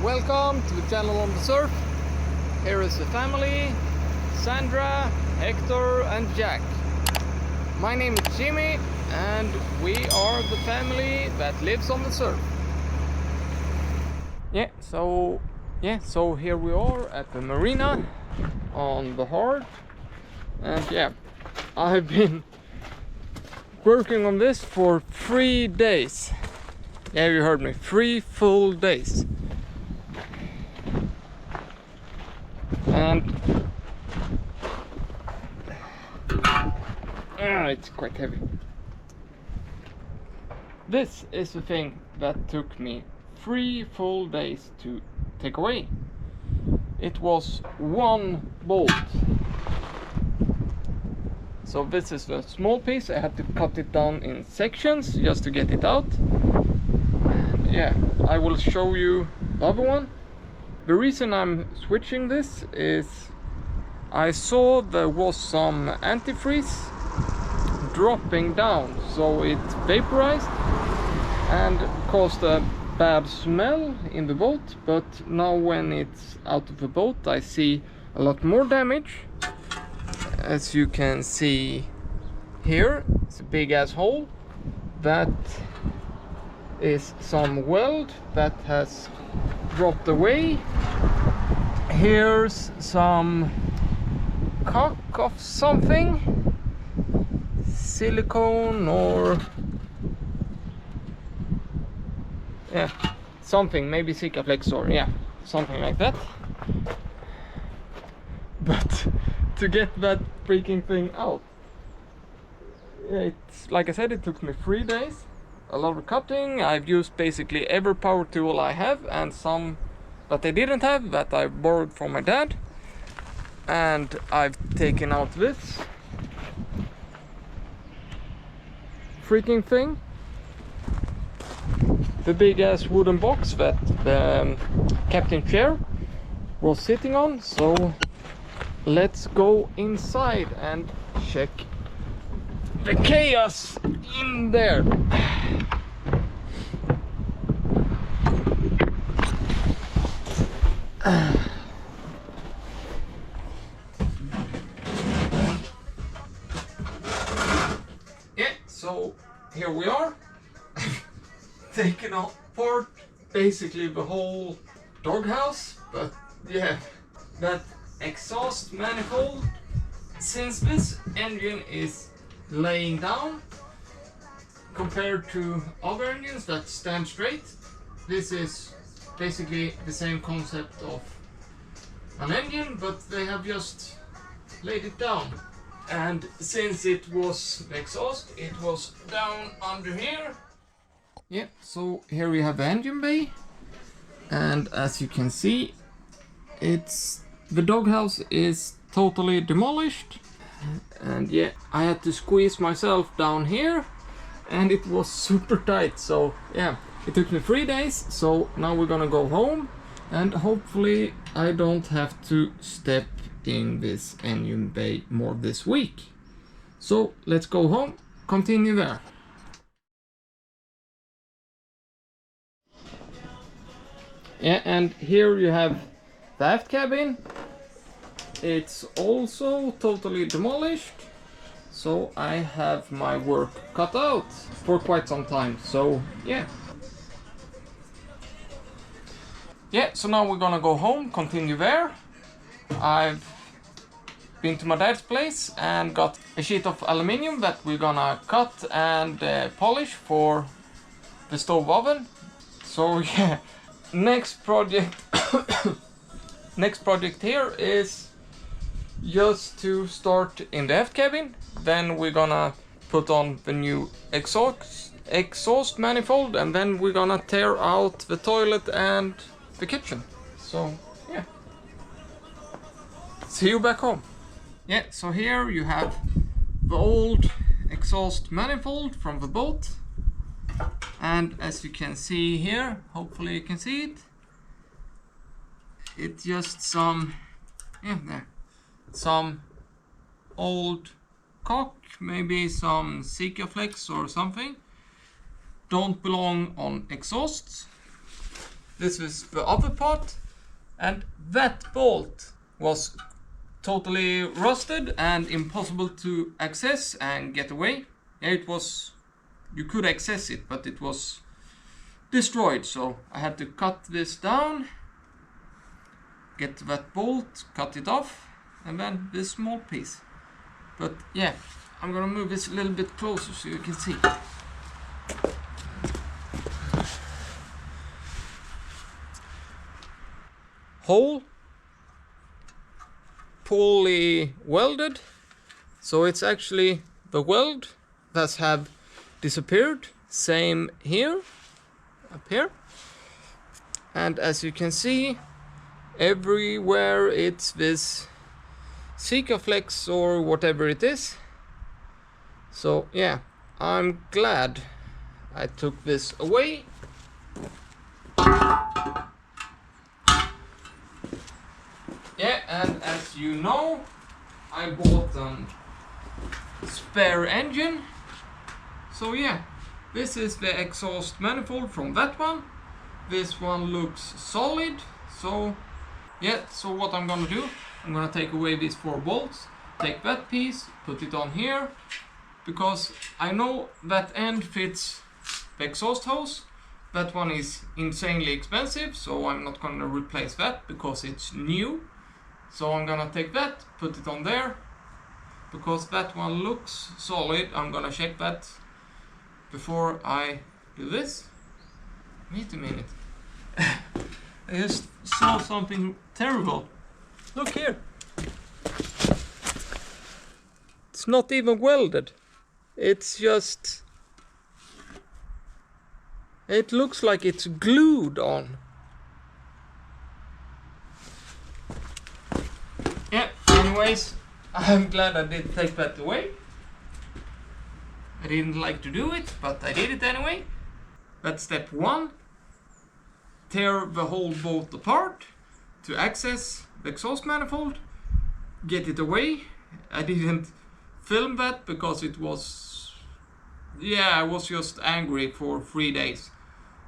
welcome to the channel on the surf. Here is the family, Sandra, Hector and Jack. My name is Jimmy and we are the family that lives on the surf. So here we are at the marina on the Hard. And I've been working on this for 3 days. Yeah, you heard me, 3 full days. And it's quite heavy. This is the thing that took me 3 full days to take away. It was one bolt. So this is a small piece. I had to cut it down in sections just to get it out. And yeah, I will show you the other one. The reason I'm switching this is I saw there was some antifreeze dropping down, so it vaporized and caused a bad smell in the boat. But now when it's out of the boat, I see a lot more damage. As you can see here, it's a big ass hole. That is some weld that has dropped away. Here's some cock of something, silicone or something, maybe Sikaflex or something like that. But to get that freaking thing out, it's like I said, it took me 3 days. A lot of cutting. I've used basically every power tool I have, and some that I didn't have that I borrowed from my dad. And I've taken out this freaking thing, the big ass wooden box that the captain chair was sitting on. So let's go inside and check the chaos in there. So here we are. Taking apart basically the whole doghouse, but that exhaust manifold, since this engine is laying down compared to other engines that stand straight, this is basically the same concept of an engine, but they have just laid it down. And since it was the exhaust, it was down under here. So here we have the engine bay, and as you can see, the doghouse is totally demolished. And I had to squeeze myself down here, and it was super tight. So it took me 3 days. So now we're gonna go home, and hopefully I don't have to step in this engine bay more this week. So let's go home, continue there. And here you have the aft cabin. It's also totally demolished, so I have my work cut out for quite some time. So so now we're gonna go home, continue there. I've been to my dad's place and got a sheet of aluminium that we're gonna cut and polish for the stove oven. So next project here is just to start in the aft cabin. Then we're gonna put on the new exhaust manifold, and then we're gonna tear out the toilet and the kitchen. So see you back home. So here you have the old exhaust manifold from the boat, and as you can see here, hopefully you can see it, it's just some some old cock, maybe some Sikaflex or something, don't belong on exhausts. This was the other part, and that bolt was totally rusted and impossible to access and get away. It was, you could access it, but it was destroyed, so I had to cut this down, get that bolt, cut it off, and then this small piece. But yeah, I'm gonna move this a little bit closer so you can see. Hole, poorly welded, so it's actually the weld that have disappeared. Same here, up here, and as you can see, everywhere it's this Sikaflex or whatever it is. So yeah, I'm glad I took this away. Yeah, and as you know, I bought a spare engine. So yeah, this is the exhaust manifold from that one. This one looks solid. So yeah, so what I'm gonna do, I'm gonna take away these 4 bolts, take that piece, put it on here, because I know that end fits the exhaust hose. That one is insanely expensive, so I'm not gonna replace that because it's new. So I'm gonna take that, put it on there, because that one looks solid. I'm gonna check that before I do this. Wait a minute. I just saw something terrible. Look here. It's not even welded. It's just... it looks like it's glued on. Yeah, anyways, I'm glad I did take that away. I didn't like to do it, but I did it anyway. That's step 1. Tear the whole bolt apart to access the exhaust manifold. Get it away. I didn't film that because it was... yeah, I was just angry for 3 days.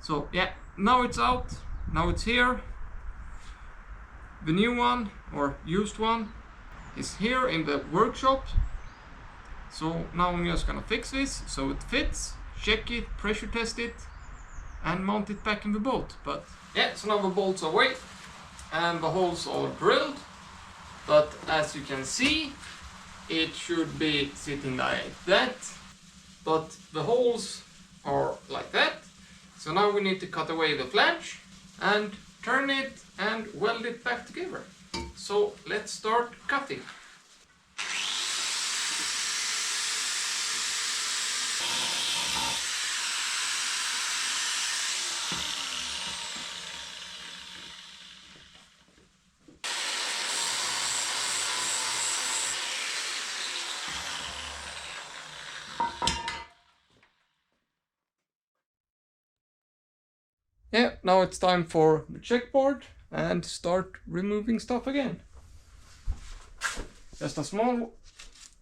So yeah, now it's out. Now it's here. The new one, or used one, is here in the workshop. So now I'm just gonna fix this so it fits, check it, pressure test it, and mount it back in the boat. But yeah, so now the bolts are away and the holes are drilled. But as you can see, it should be sitting like that. But the holes are like that. So now we need to cut away the flange and turn it and weld it back together. So let's start cutting. Yeah, now it's time for the checkboard and start removing stuff again. Just a small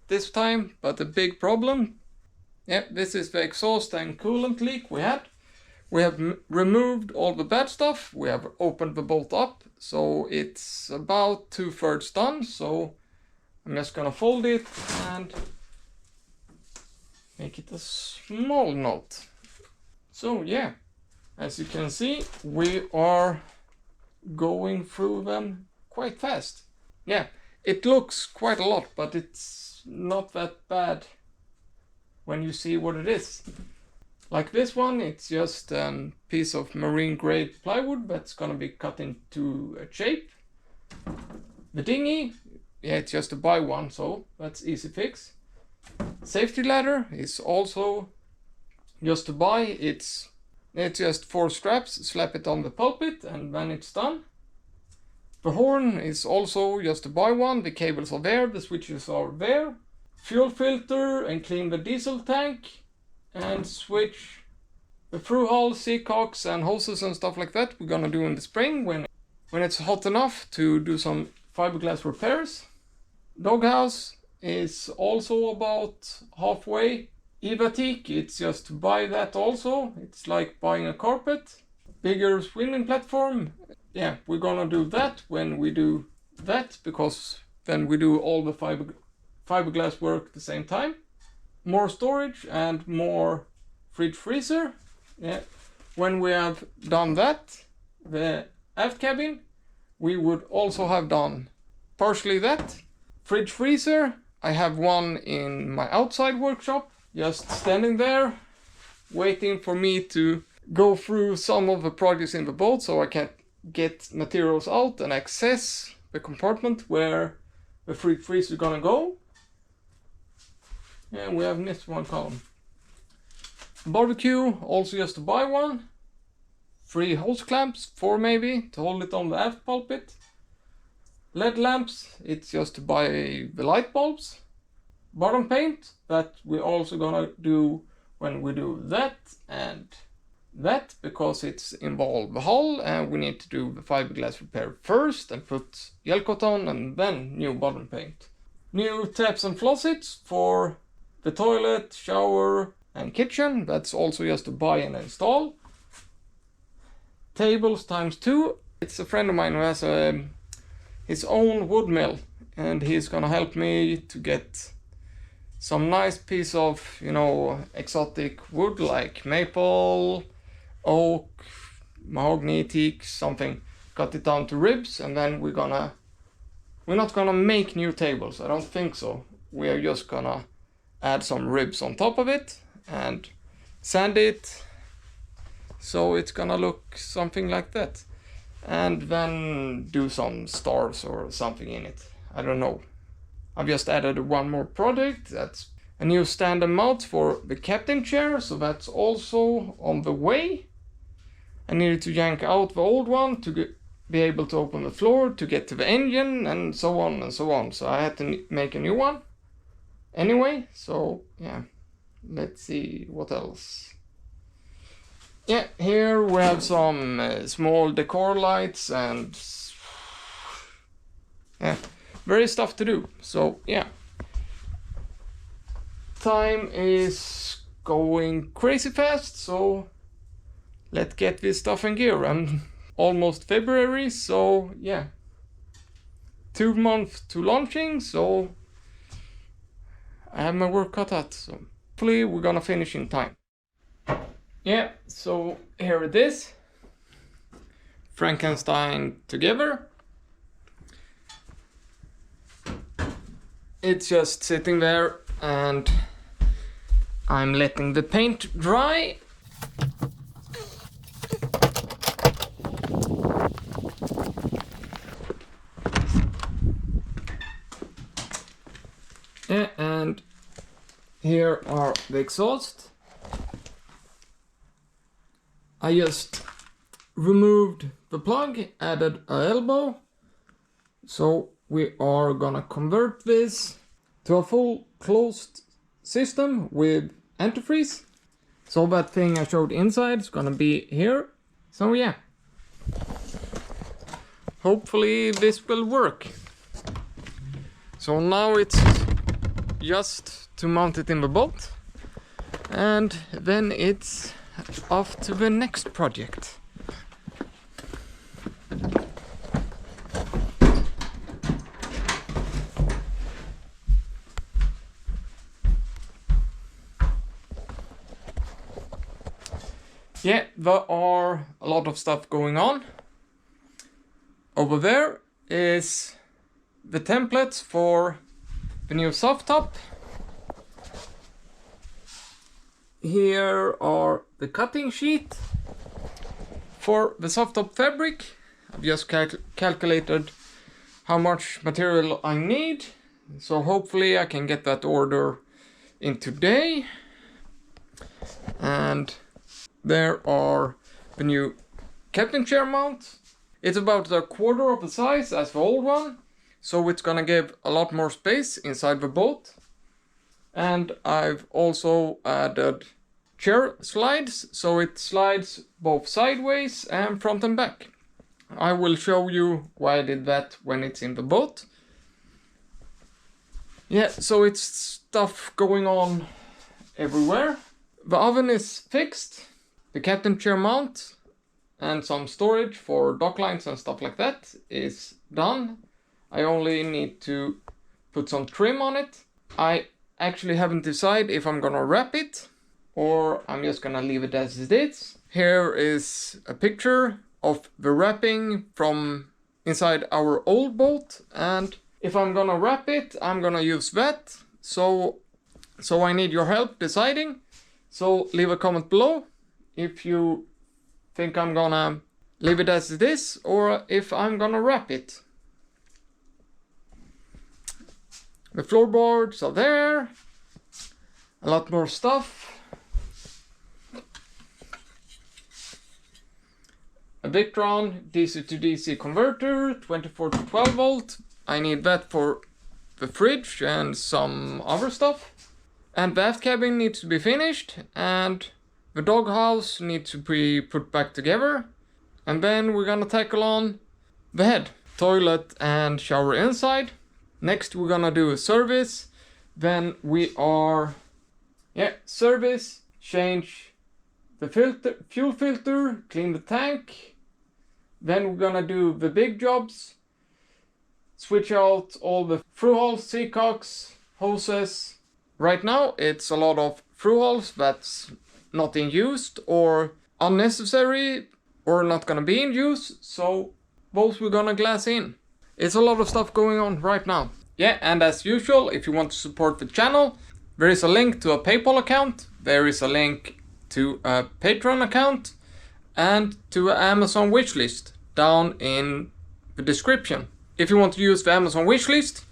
this time, but a big problem. Yep, this is the exhaust and coolant leak we had. We have removed all the bad stuff. We have opened the bolt up, so it's about 2/3 done. So I'm just gonna fold it and make it a small knot. So yeah, as you can see, we are going through them quite fast. Yeah, it looks quite a lot, but it's not that bad when you see what it is. Like this one, it's just a piece of marine grade plywood that's gonna be cut into a shape. The dinghy, yeah, it's just a buy one, so that's easy fix. Safety ladder is also just to buy. It's just 4 scraps, slap it on the pulpit, and then it's done. The horn is also just to buy one. The cables are there, the switches are there. Fuel filter and clean the diesel tank and switch the through hull, seacocks and hoses and stuff like that. We're gonna do in the spring when it's hot enough to do some fiberglass repairs. Doghouse is also about halfway. Evatique, it's just to buy that also. It's like buying a carpet. bigger swimming platform. Yeah, we're gonna do that when we do that, because then we do all the fiberglass work at the same time. More storage and more fridge freezer. Yeah, when we have done that, the aft cabin, we would also have done partially that. Fridge freezer, I have one in my outside workshop, just standing there, waiting for me to go through some of the projects in the boat so I can get materials out and access the compartment where the fridge freezer is gonna go. And we have this one column. Barbecue, also just to buy one. 3 hose clamps, 4 maybe, to hold it on the aft pulpit. LED lamps, it's just to buy the light bulbs. Bottom paint, that we're also gonna do when we do that and that, because it's involved the hull and we need to do the fiberglass repair first and put gel coat on and then new bottom paint. New taps and faucets for the toilet, shower and kitchen, that's also just to buy and install. Tables ×2, it's a friend of mine who has his own wood mill, and he's gonna help me to get some nice piece of, you know, exotic wood like maple, oak, mahogany, teak, something. Cut it down to ribs, and then we're not gonna make new tables, I don't think so. We are just gonna add some ribs on top of it and sand it, so it's gonna look something like that. And then do some stars or something in it, I don't know. I've just added one more project, that's a new stand and mount for the captain chair, so that's also on the way. I needed to yank out the old one to be able to open the floor, to get to the engine, and so on and so on. So I had to make a new one. Anyway, so yeah, let's see what else. Yeah, here we have some small decor lights and yeah, very stuff to do. So yeah, time is going crazy fast, so let's get this stuff in gear. I'm almost February, so yeah, 2 months to launching, so I have my work cut out, so hopefully we're gonna finish in time. Yeah, so here it is, Frankenstein together. It's just sitting there and I'm letting the paint dry. Yeah, and here are the exhaust. I just removed the plug, added a elbow. So we are gonna convert this to a full closed system with antifreeze. So that thing I showed inside is gonna be here. So yeah, hopefully this will work. So now it's just to mount it in the boat, and then it's off to the next project. Yeah, there are a lot of stuff going on. Over there is the templates for the new soft top. Here are the cutting sheet for the soft top fabric. I've just calculated how much material I need, so hopefully I can get that order in today. And there are the new captain chair mount. It's about 1/4 of the size as the old one, so it's gonna give a lot more space inside the boat. And I've also added chair slides, so it slides both sideways and front and back. I will show you why I did that when it's in the boat. Yeah, so it's stuff going on everywhere. The oven is fixed. The captain chair mount and some storage for dock lines and stuff like that is done. I only need to put some trim on it. I actually haven't decided if I'm gonna wrap it or I'm just gonna leave it as it is. Here is a picture of the wrapping from inside our old boat, and if I'm gonna wrap it, I'm gonna use that. So I need your help deciding. So leave a comment below if you think I'm gonna leave it as it is or if I'm gonna wrap it. The floorboards are there. A lot more stuff. A Victron DC to DC converter, 24 to 12 volt. I need that for the fridge and some other stuff. And the aft cabin needs to be finished, and the doghouse needs to be put back together. And then we're gonna tackle on the head, toilet and shower inside. Next we're gonna do a service. Then we are, service, change the filter, fuel filter, clean the tank. Then we're gonna do the big jobs, switch out all the through holes, seacocks, hoses. Right now it's a lot of through holes that's not in use or unnecessary or not gonna be in use, so those we're gonna glass in. It's a lot of stuff going on right now. Yeah, and as usual, if you want to support the channel, there is a link to a PayPal account, there is a link to a Patreon account, and to an Amazon wishlist down in the description. If you want to use the Amazon wishlist,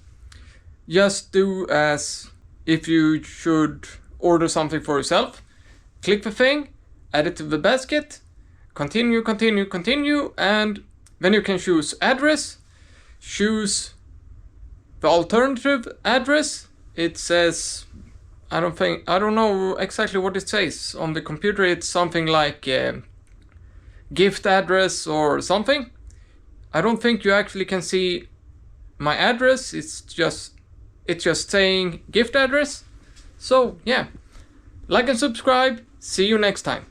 just do as if you should order something for yourself. Click the thing, add it to the basket, continue, and then you can choose address, choose the alternative address. It says, I don't know exactly what it says on the computer. It's something like gift address or something. I don't think you actually can see my address. It's just saying gift address. So yeah, like and subscribe. See you next time.